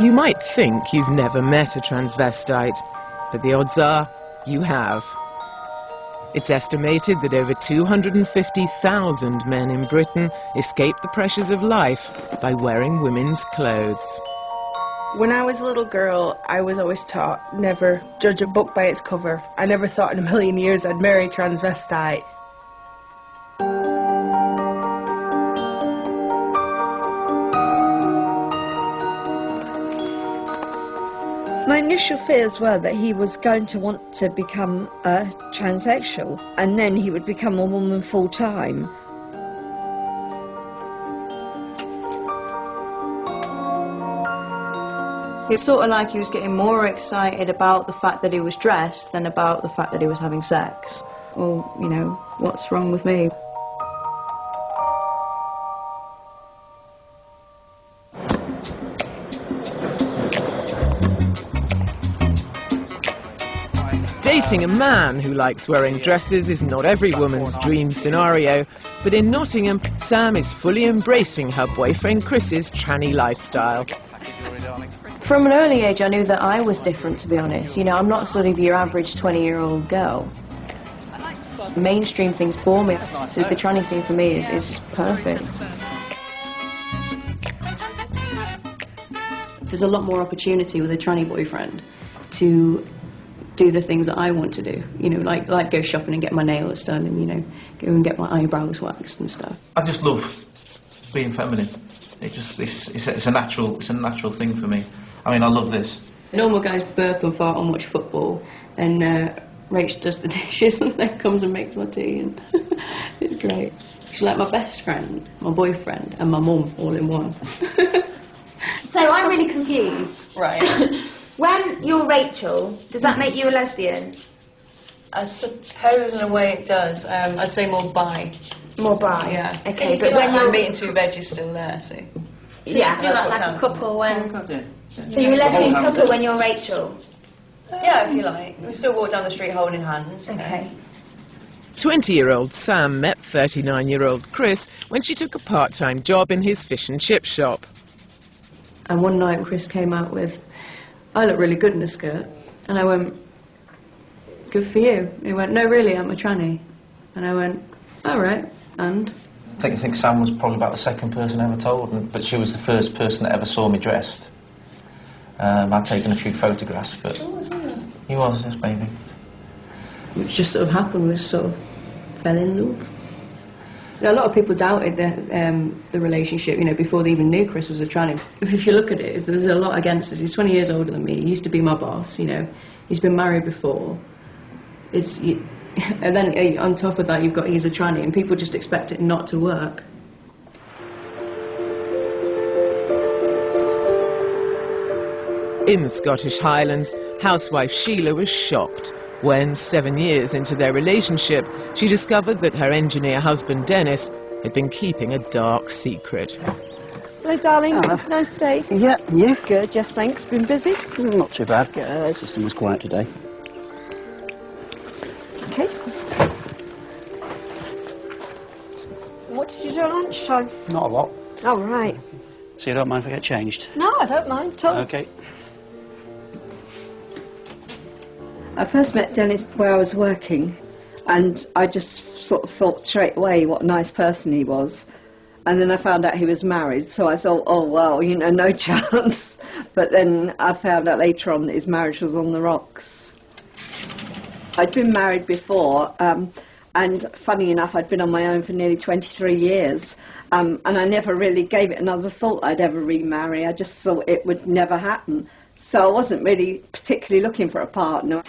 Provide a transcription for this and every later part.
You might think you've never met a transvestite, but the odds are you have. It's estimated that over 250,000 men in Britain escape the pressures of life by wearing women's clothes. When I was a little girl, I was always taught never judge a book by its cover. I never thought in a million years I'd marry a transvestite. My initial fears were that he was going to want to become a transsexual and then he would become a woman full-time. It's sort of like he was getting more excited about the fact that he was dressed than about the fact that he was having sex. Well, you know, what's wrong with me? Dating a man who likes wearing dresses is not every woman's dream scenario, but in Nottingham, Sam is fully embracing her boyfriend Chris's tranny lifestyle. From an early age, I knew that I was different, to be honest. You know, I'm not sort of your average 20-year-old girl. Mainstream things bore me, so the tranny scene for me is just perfect. There's a lot more opportunity with a tranny boyfriend to do the things that I want to do, you know, like go shopping and get my nails done and, you know, go and get my eyebrows waxed and stuff. I just love being feminine. It's a natural thing for me. I mean, I love this. Normal guys burp and fart and watch football, and Rach does the dishes and then comes and makes my tea, and it's great. She's like my best friend, my boyfriend, and my mum all in one. So I'm really confused. Right. When you're Rachel, does that make you a lesbian? I suppose in a way it does. I'd say more bi. More bi? Yeah. Okay, but when when you're meeting two veg is still there, see? So yeah, you do that like a couple when... So you're a lesbian couple when you're Rachel? Yeah, if you like. We still walk down the street holding hands. Okay. 20-year-old Sam met 39-year-old Chris when she took a part-time job in his fish and chip shop. And one night Chris came out with, "I look really good in a skirt." And I went, "Good for you." And he went, "No, really, I'm a tranny." And I went, "All right, and?" I think Sam was probably about the second person I ever told, but she was the first person that ever saw me dressed. I'd taken a few photographs, but he was, yes, baby. It just sort of happened, we sort of fell in love. A lot of people doubted the relationship, you know, before they even knew Chris was a tranny. If you look at it, there's a lot against us. He's 20 years older than me. He used to be my boss, you know. He's been married before. And then on top of that, you've got he's a tranny, and people just expect it not to work. In the Scottish Highlands, housewife Sheila was shocked when, 7 years into their relationship, she discovered that her engineer husband Dennis had been keeping a dark secret. Hello, darling. Hello. Nice day. Yeah, you? Good, yes, thanks. Been busy? Not too bad. Good. System was quiet today. Okay. What did you do at lunchtime? Not a lot. Oh, right. So you don't mind if I get changed? No, I don't mind at all. Okay. I first met Dennis where I was working, and I just sort of thought straight away what a nice person he was. And then I found out he was married, so I thought, oh, well, you know, no chance. But then I found out later on that his marriage was on the rocks. I'd been married before, and funny enough, I'd been on my own for nearly 23 years, and I never really gave it another thought I'd ever remarry. I just thought it would never happen. So I wasn't really particularly looking for a partner.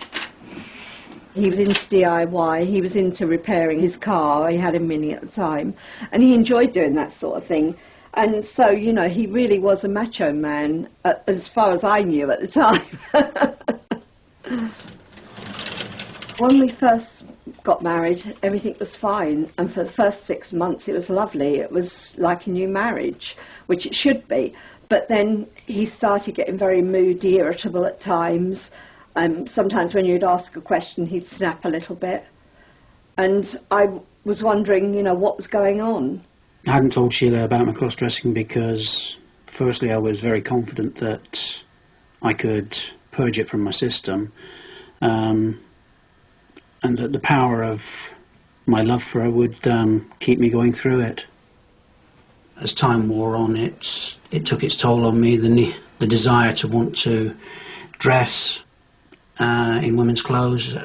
He was into DIY, he was into repairing his car, he had a Mini at the time, and he enjoyed doing that sort of thing. And so, you know, he really was a macho man, as far as I knew at the time. When we first got married, everything was fine, and for the first 6 months it was lovely. It was like a new marriage, which it should be. But then he started getting very moody, irritable at times. Sometimes when you'd ask a question, he'd snap a little bit. And I was wondering, you know, what was going on. I hadn't told Sheila about my cross-dressing because Firstly, I was very confident that I could purge it from my system, and that the power of my love for her would keep me going through it. As time wore on, it took its toll on me, the desire to want to dress in women's clothes.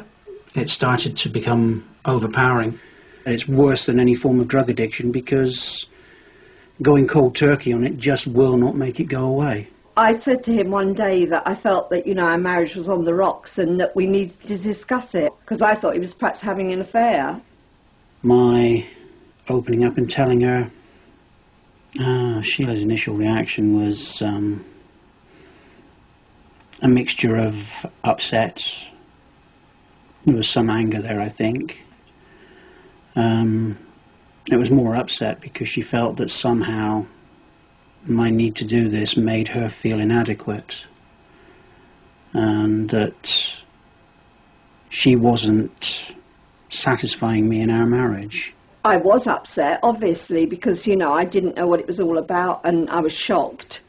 It started to become overpowering. It's worse than any form of drug addiction because going cold turkey on it just will not make it go away. I said to him one day that I felt that, you know, our marriage was on the rocks and that we needed to discuss it, because I thought he was perhaps having an affair. My opening up and telling her, Sheila's initial reaction was a mixture of upset. There was some anger there, I think. It was more upset because she felt that somehow my need to do this made her feel inadequate, and that she wasn't satisfying me in our marriage. I was upset, obviously, because, you know, I didn't know what it was all about and I was shocked.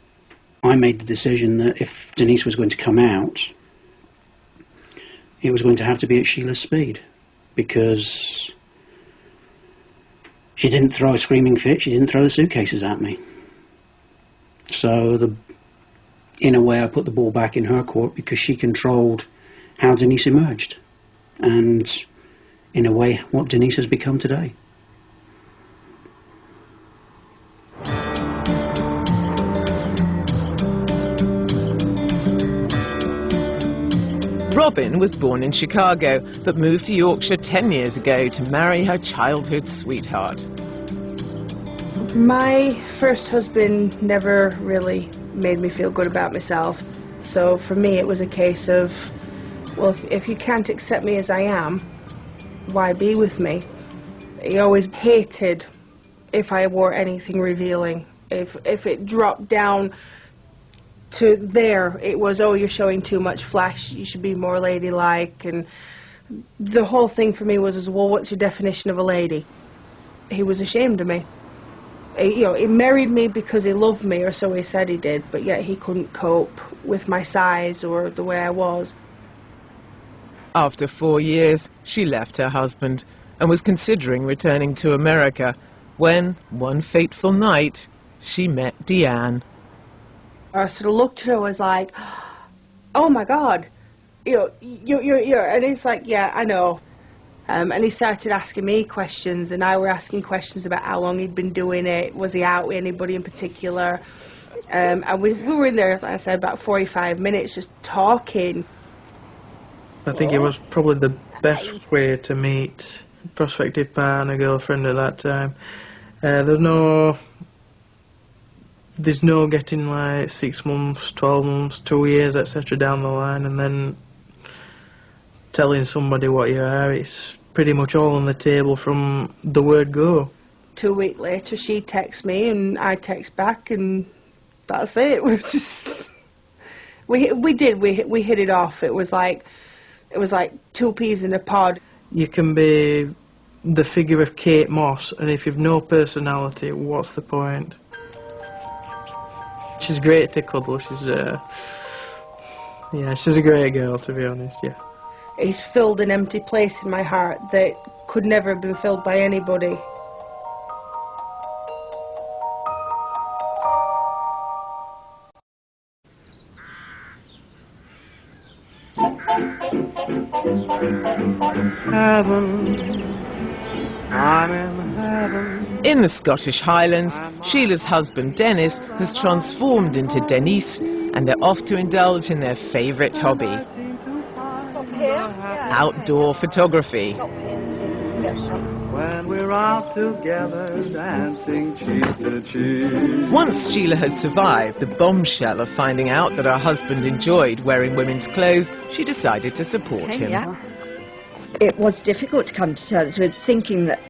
I made the decision that if Denise was going to come out, it was going to have to be at Sheila's speed, because she didn't throw a screaming fit, she didn't throw the suitcases at me. So, in a way, I put the ball back in her court because she controlled how Denise emerged. And, in a way, what Denise has become today. Robin was born in Chicago, but moved to Yorkshire 10 years ago to marry her childhood sweetheart. My first husband never really made me feel good about myself. So for me it was a case of, well, if you can't accept me as I am, why be with me? He always hated if I wore anything revealing. If it dropped down to there, it was, oh, you're showing too much flesh, you should be more ladylike. And the whole thing for me was, well, what's your definition of a lady? He was ashamed of me. He married me because he loved me, or so he said he did, but yet he couldn't cope with my size or the way I was. After 4 years, she left her husband and was considering returning to America when, one fateful night, she met Deanne. I sort of looked at her and was like, oh my God, you're, and he's like, yeah, I know. And he started asking me questions, and I were asking questions about how long he'd been doing it, was he out with anybody in particular. And we were in there, like I said, about 45 minutes just talking. I think it was probably the best way to meet a prospective partner, girlfriend at that time. There's no getting like 6 months, 12 months, 2 years, etc. down the line and then telling somebody what you are. It's pretty much all on the table from the word go. 2 weeks later she texts me and I text back, and that's it. We're just we hit it off. It was like two peas in a pod. You can be the figure of Kate Moss, and if you've no personality, what's the point? She's great to cuddle. She's a great girl, to be honest. Yeah. He's filled an empty place in my heart that could never have been filled by anybody. Heaven, I'm in heaven. In the Scottish Highlands, Sheila's husband Dennis has transformed into Denise, and they're off to indulge in their favourite hobby: outdoor photography. When we're out together dancing cheek to cheek. Once Sheila had survived the bombshell of finding out that her husband enjoyed wearing women's clothes, she decided to support him. It was difficult to come to terms with thinking that